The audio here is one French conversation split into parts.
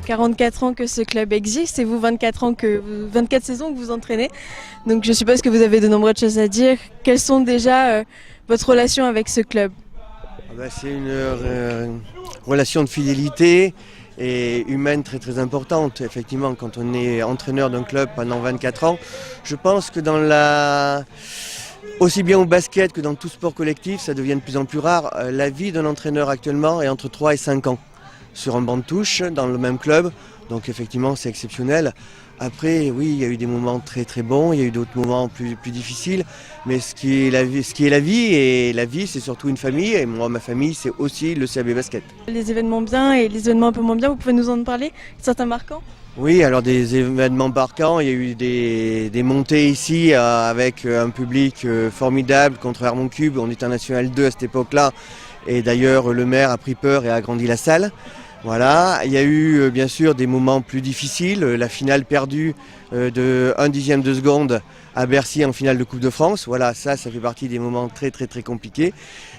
44 ans que ce club existe et vous 24 saisons que vous entraînez. Donc je suppose que vous avez de nombreuses choses à dire. Quelles sont déjà votre relation avec ce club? C'est une relation de fidélité et humaine très très importante. Effectivement, quand on est entraîneur d'un club pendant 24 ans, je pense que aussi bien au basket que dans tout sport collectif, ça devient de plus en plus rare. La vie d'un entraîneur actuellement est entre 3 et 5 ans sur un banc de touche dans le même club. Donc effectivement, c'est exceptionnel. Après, oui, il y a eu des moments très très bons, il y a eu d'autres moments plus difficiles. Mais ce qui est la vie, et la vie, c'est surtout une famille. Et moi, ma famille, c'est aussi le CAB Basket. Les événements bien et les événements un peu moins bien, vous pouvez nous en parler? Certains marquants? Oui, alors des événements marquants, il y a eu des montées ici avec un public formidable contre Hermont Cube. On était en National 2 à cette époque-là et d'ailleurs le maire a pris peur et a agrandi la salle. Voilà, il y a eu bien sûr des moments plus difficiles, la finale perdue de 1/10 de seconde à Bercy en finale de Coupe de France. Voilà, ça fait partie des moments très très très compliqués.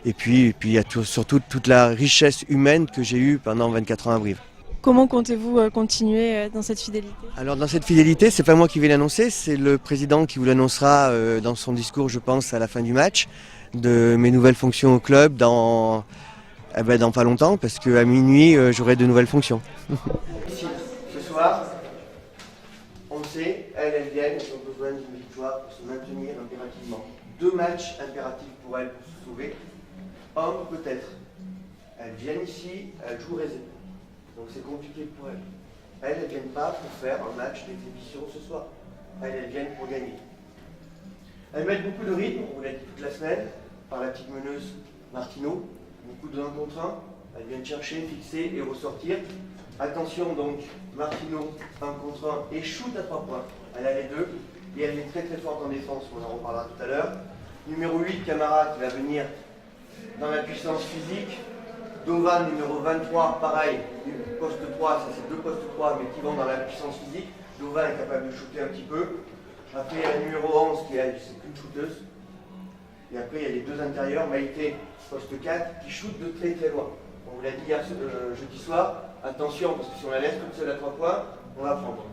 Et puis il y a surtout toute la richesse humaine que j'ai eue pendant 24 ans à Brive. Comment comptez-vous continuer dans cette fidélité? Alors dans cette fidélité, c'est pas moi qui vais l'annoncer, c'est le président qui vous l'annoncera dans son discours, je pense, à la fin du match, de mes nouvelles fonctions au club dans pas longtemps, parce qu'à minuit, j'aurai de nouvelles fonctions. Ici, ce soir, on sait, elles viennent, elles ont besoin d'une victoire pour se maintenir impérativement. 2 matchs impératifs pour elles pour se sauver. Peut-être. Elles viennent ici, elles jouent réserve. Donc c'est compliqué pour elles. Elles ne viennent pas pour faire un match d'exhibition ce soir. Elles viennent pour gagner. Elles mettent beaucoup de rythme, on vous l'a dit toute la semaine, par la petite meneuse Martineau. Beaucoup de 1 contre 1. Elles viennent chercher, fixer et ressortir. Attention donc, Martineau 1 contre 1 et shoot à 3 points. Elle a les deux et elle est très très forte en défense, on en reparlera tout à l'heure. Numéro 8, Camara qui va venir dans la puissance physique. Dovan numéro 23, pareil, poste 3, ça c'est 2 postes 3 mais qui vont dans la puissance physique. Dovan est capable de shooter un petit peu. Après il y a la numéro 11 qui est qu'une shooteuse. Et après il y a les 2 intérieurs, Maïté, poste 4, qui shoot de très très loin. On vous l'a dit hier jeudi soir, attention parce que si on la laisse toute seule à 3 points, on va prendre.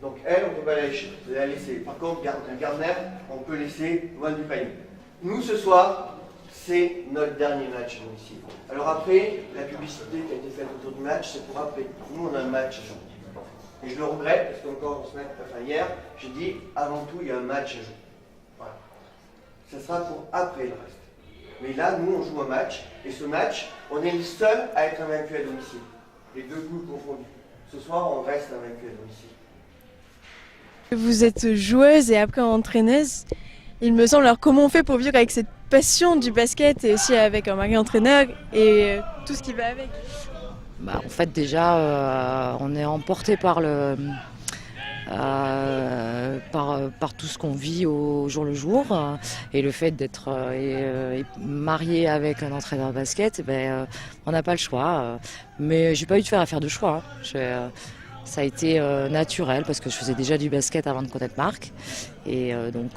Donc elle, on ne peut pas la laisser. Par contre, Gardner, on peut laisser loin du panier. Nous ce soir, c'est notre dernier match ici. Alors après, la publicité qui a été faite autour du match, c'est pour après. Nous, on a un match aujourd'hui. Et je le regrette, parce qu'encore hier, j'ai dit, avant tout, il y a un match à jouer. Voilà. Ça sera pour après le reste. Mais là, nous, on joue un match. Et ce match, on est le seul à être invaincu à domicile. Les 2 coups confondus. Ce soir, on reste invaincu à domicile. Vous êtes joueuse et après entraîneuse. Il me semble, alors comment on fait pour vivre avec cette passion du basket et aussi avec un mari entraîneur et tout ce qui va avec? En fait déjà on est emporté par par tout ce qu'on vit au jour le jour et le fait d'être marié avec un entraîneur de basket, on n'a pas le choix. Mais j'ai pas eu à faire de choix. Ça a été naturel parce que je faisais déjà du basket avant de connaître Marc et donc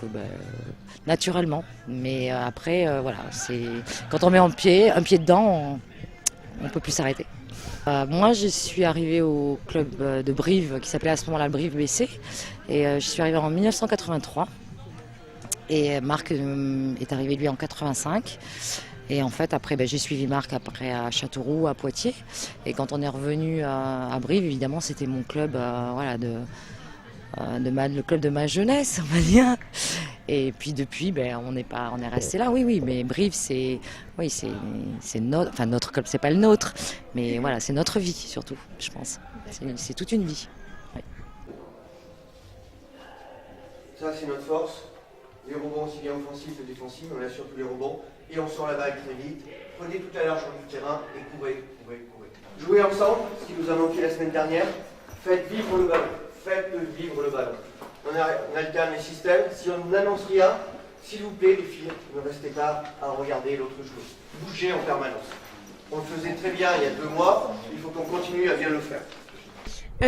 naturellement. Mais après voilà, c'est quand on met un pied dedans, on peut plus s'arrêter. Moi, je suis arrivée au club de Brive qui s'appelait à ce moment-là le Brive BC et je suis arrivée en 1983 et Marc est arrivé lui en 85. Et en fait, après, j'ai suivi Marc après à Châteauroux, à Poitiers. Et quand on est revenu à Brive, évidemment, c'était mon club, le club de ma jeunesse, on va dire. Et puis depuis, on est resté là. Oui, mais Brive, c'est notre club, c'est pas le nôtre, mais voilà, c'est notre vie surtout, je pense. C'est toute une vie. Oui. Ça, c'est notre force. Les rebonds aussi bien offensifs que défensifs, on assure tous les rebonds. Et on sort la balle très vite. Prenez toute la largeur du terrain et courez. Jouez ensemble, ce qui nous a manqué la semaine dernière. Faites vivre le ballon. On alterne les systèmes. Si on n'annonce rien, s'il vous plaît, les filles, ne restez pas à regarder l'autre joueuse. Bougez en permanence. On le faisait très bien il y a 2 mois. Il faut qu'on continue à bien le faire.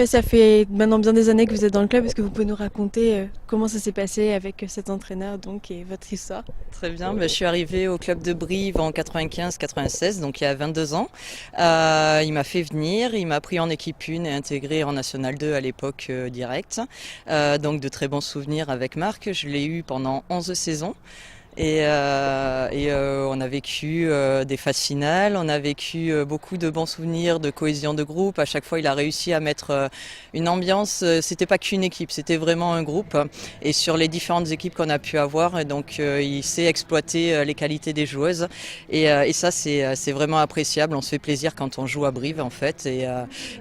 Ça fait maintenant bien des années que vous êtes dans le club. Est-ce que vous pouvez nous raconter comment ça s'est passé avec cet entraîneur donc, et votre histoire? Très bien, je suis arrivée au club de Brive en 95-96, donc il y a 22 ans. Il m'a fait venir, il m'a pris en équipe 1 et intégré en National 2 à l'époque direct. Donc de très bons souvenirs avec Marc, je l'ai eu pendant 11 saisons. Et on a vécu des phases finales, on a vécu beaucoup de bons souvenirs de cohésion de groupe. À chaque fois, il a réussi à mettre une ambiance. C'était pas qu'une équipe, c'était vraiment un groupe. Et sur les différentes équipes qu'on a pu avoir, donc il sait exploiter les qualités des joueuses. Et ça, c'est vraiment appréciable. On se fait plaisir quand on joue à Brive, en fait.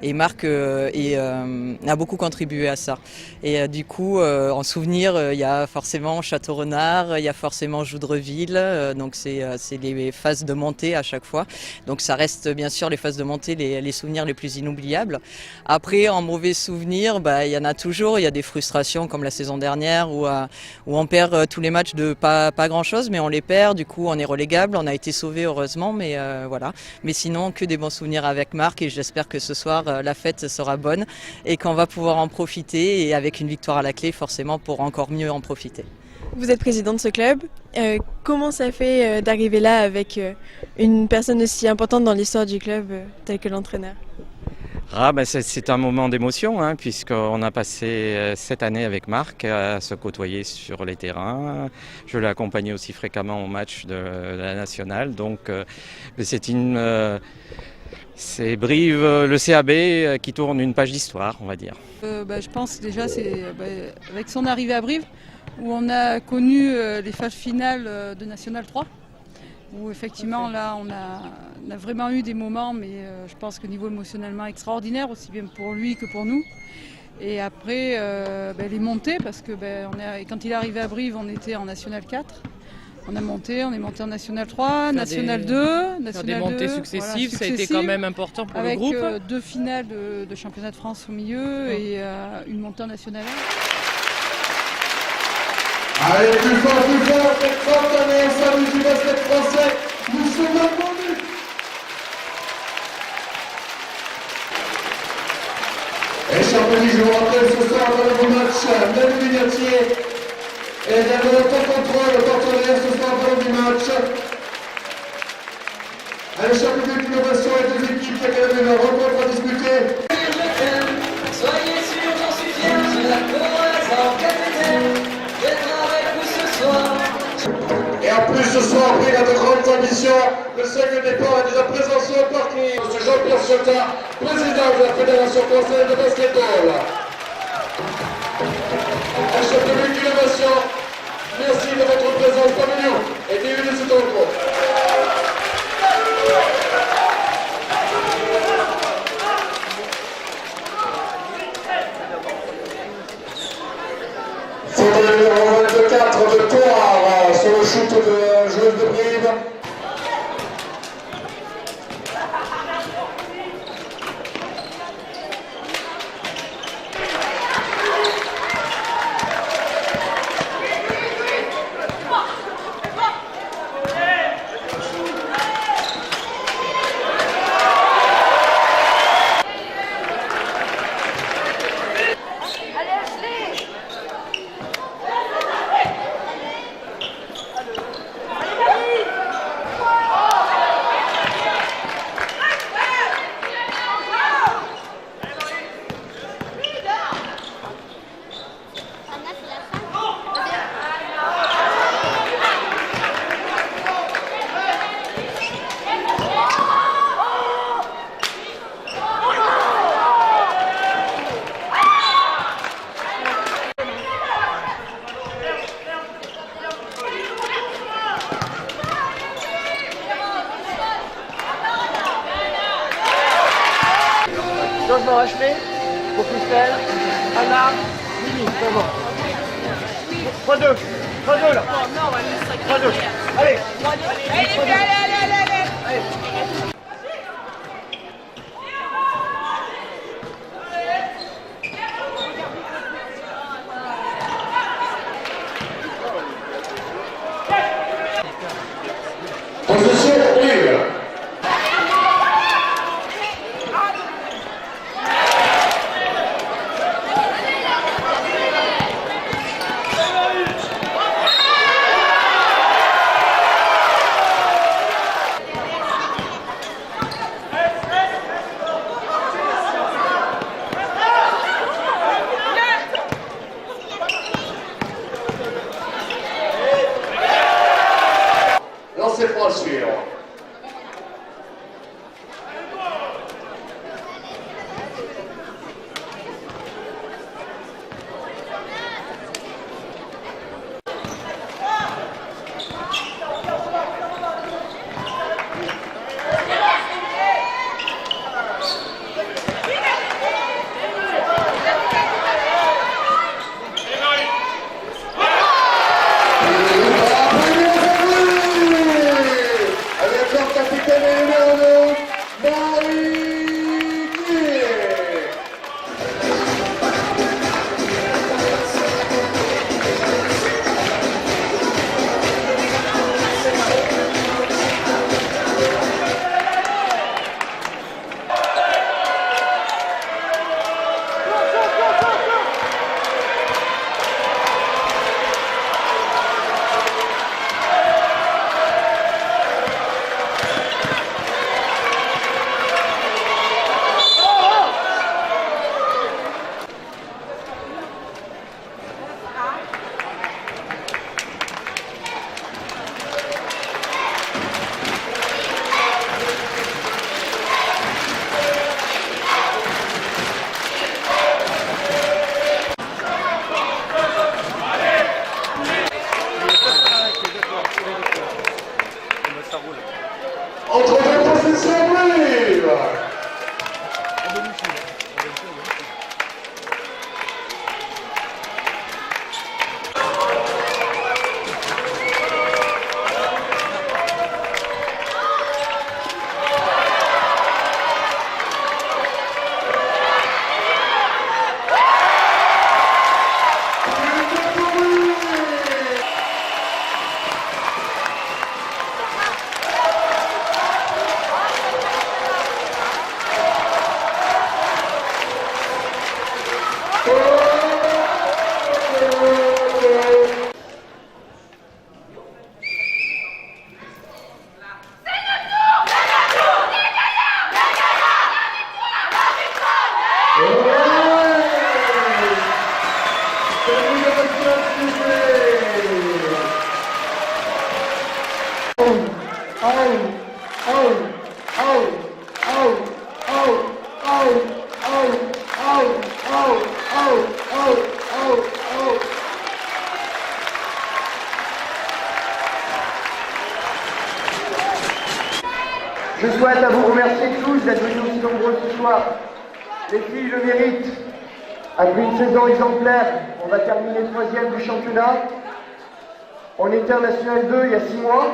Et Marc a beaucoup contribué à ça. Et du coup, en souvenir, il y a forcément Château-Renard, il y a forcément Joudreville, donc c'est les phases de montée à chaque fois. Donc ça reste bien sûr les phases de montée, les souvenirs les plus inoubliables. Après, en mauvais souvenirs, il y en a toujours. Il y a des frustrations comme la saison dernière où on perd tous les matchs de pas grand chose, mais on les perd. Du coup, on est relégable. On a été sauvés heureusement, mais voilà. Mais sinon, que des bons souvenirs avec Marc et j'espère que ce soir la fête sera bonne et qu'on va pouvoir en profiter et avec une victoire à la clé forcément pour encore mieux en profiter. Vous êtes président de ce club. Comment ça fait d'arriver là avec une personne aussi importante dans l'histoire du club telle que l'entraîneur? C'est un moment d'émotion, puisqu'on a passé cette année avec Marc à se côtoyer sur les terrains. Je l'ai accompagné aussi fréquemment au match de la nationale. Donc c'est Brive, le CAB, qui tourne une page d'histoire, on va dire. Je pense déjà c'est avec son arrivée à Brive où on a connu les phases finales de National 3 où effectivement là on a vraiment eu des moments mais je pense que niveau émotionnellement extraordinaire aussi bien pour lui que pour nous. Et après les montées parce que quand il est arrivé à Brive on était en National 4. On est monté en National 3, National 2, National des montées 2, successives, voilà, ça a été quand même important pour le groupe. Avec 2 finales de championnat de France au milieu et une montée en National 1. Allez, plus fort, cette forte année au service du basket français, nous sommes attendus. Et chers amis, je vous rappelle ce soir dans le beau match, Manu Mignatier et également Top Contrôle, le partenaire ce soir dans le match. Allez, chers publics, l'innovation et 2 équipes, il y a quand même une rencontre à discuter. Soyez sûrs, j'en suis fier, j'ai la chorale en capitaine d'être avec vous ce soir. Et en plus ce soir, après il a de grandes ambitions. Le seuil de départ est déjà présent sur le parking. M. Jean-Pierre Chotin, président de la Fédération française de basketball. Un chef de l'innovation, merci de votre présence parmi nous et bienvenue sur cette rencontre. C'est le numéro 24 de Thouars sur le shoot de joueuse de Brive. Changement achevé, Professeur, Anna, Mimi, c'est bon. 3-2, 3-2 là. 3-2. Allez. Allez. Position Brive. suivre. Entre deux positions, Brive. Je souhaite à vous remercier tous d'être venus aussi nombreux ce soir. Les filles le méritent. Après une saison exemplaire, on va terminer 3e du championnat. On était en National 2 il y a 6 mois.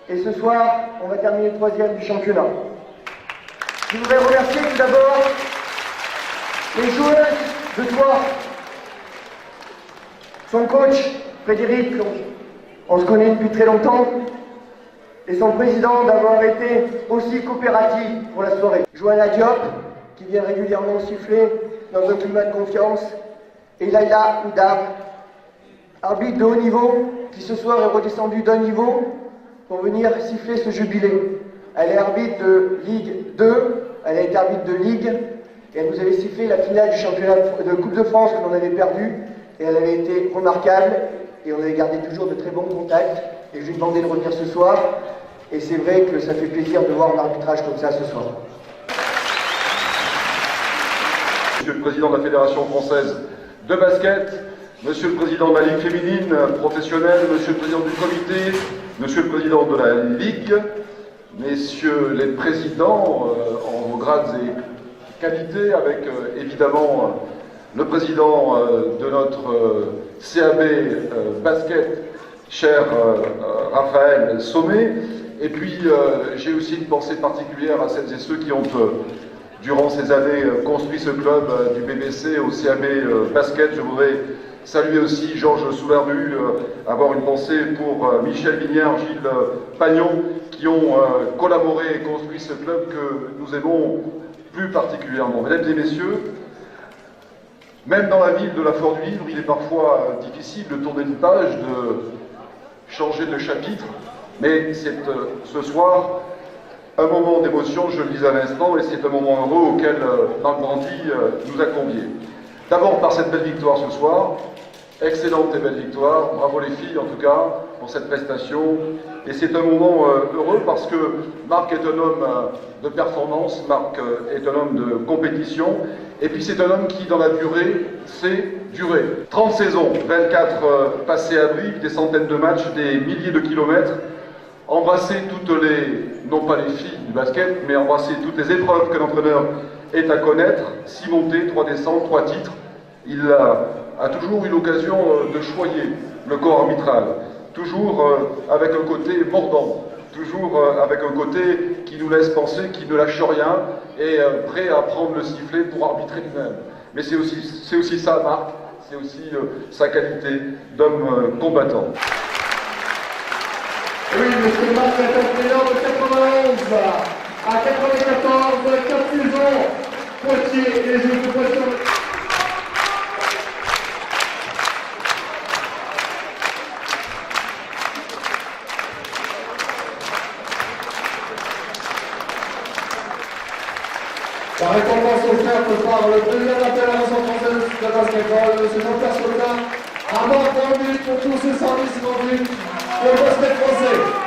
Et ce soir, on va terminer 3e du championnat. Je voudrais remercier tout d'abord les joueuses de Troyes. Son coach, Frédéric, on se connaît depuis très longtemps. Et son président d'avoir été aussi coopératif pour la soirée. Johanna Diop, qui vient régulièrement siffler dans un climat de confiance. Et Laila Oudar, arbitre de haut niveau, qui ce soir est redescendu d'un niveau pour venir siffler ce jubilé. Elle est arbitre de Ligue 2, elle a été arbitre de Ligue, et elle nous avait sifflé la finale du championnat de Coupe de France que l'on avait perdu, et elle avait été remarquable, et on avait gardé toujours de très bons contacts, et je lui ai demandé de revenir ce soir, et c'est vrai que ça fait plaisir de voir un arbitrage comme ça ce soir. Monsieur le Président de la Fédération française de basket, Monsieur le Président de la Ligue féminine professionnelle, Monsieur le Président du Comité, Monsieur le Président de la Ligue, Messieurs les Présidents en vos grades et qualités, avec évidemment le Président de notre CAB basket, cher Raphaël Sommet, et puis j'ai aussi une pensée particulière à celles et ceux qui ont durant ces années construit ce club du BBC au CAB basket. Je voudrais saluer aussi Georges Soulardu, avoir une pensée pour Michel Vignard, Gilles Pagnon, qui ont collaboré et construit ce club que nous aimons plus particulièrement. Mesdames et messieurs, même dans la ville de la Fort-du-Livre, il est parfois difficile de tourner une page, de changer de chapitre, mais c'est ce soir un moment d'émotion, je le disais à l'instant, et c'est un moment heureux auquel Marc Brandy nous a conviés. D'abord par cette belle victoire ce soir, Excellente et belle victoire, bravo les filles en tout cas pour cette prestation. Et c'est un moment heureux parce que Marc est un homme de performance, Marc est un homme de compétition, et puis c'est un homme qui dans la durée sait durer. 30 saisons, 24 passées à Brive, des centaines de matchs, des milliers de kilomètres, embrasser toutes les, non pas les filles du basket, mais embrasser toutes les épreuves que l'entraîneur est à connaître, 6 montées, 3 descentes, 3 titres. Il a toujours eu l'occasion de choyer le corps arbitral, toujours avec un côté mordant, toujours avec un côté qui nous laisse penser qu'il ne lâche rien et prêt à prendre le sifflet pour arbitrer lui-même. Mais c'est aussi ça, Marc, c'est aussi sa qualité d'homme combattant. Oui, monsieur Marc est entraîneur de 91 à 94, 4 saisons, Poitiers et les Jeux de Poitiers. La récompense offerte par le président de la Fédération française de basketball, M. Jean-Pierre Sautin, à mort d'un but pour tous ses services rendus au basket français.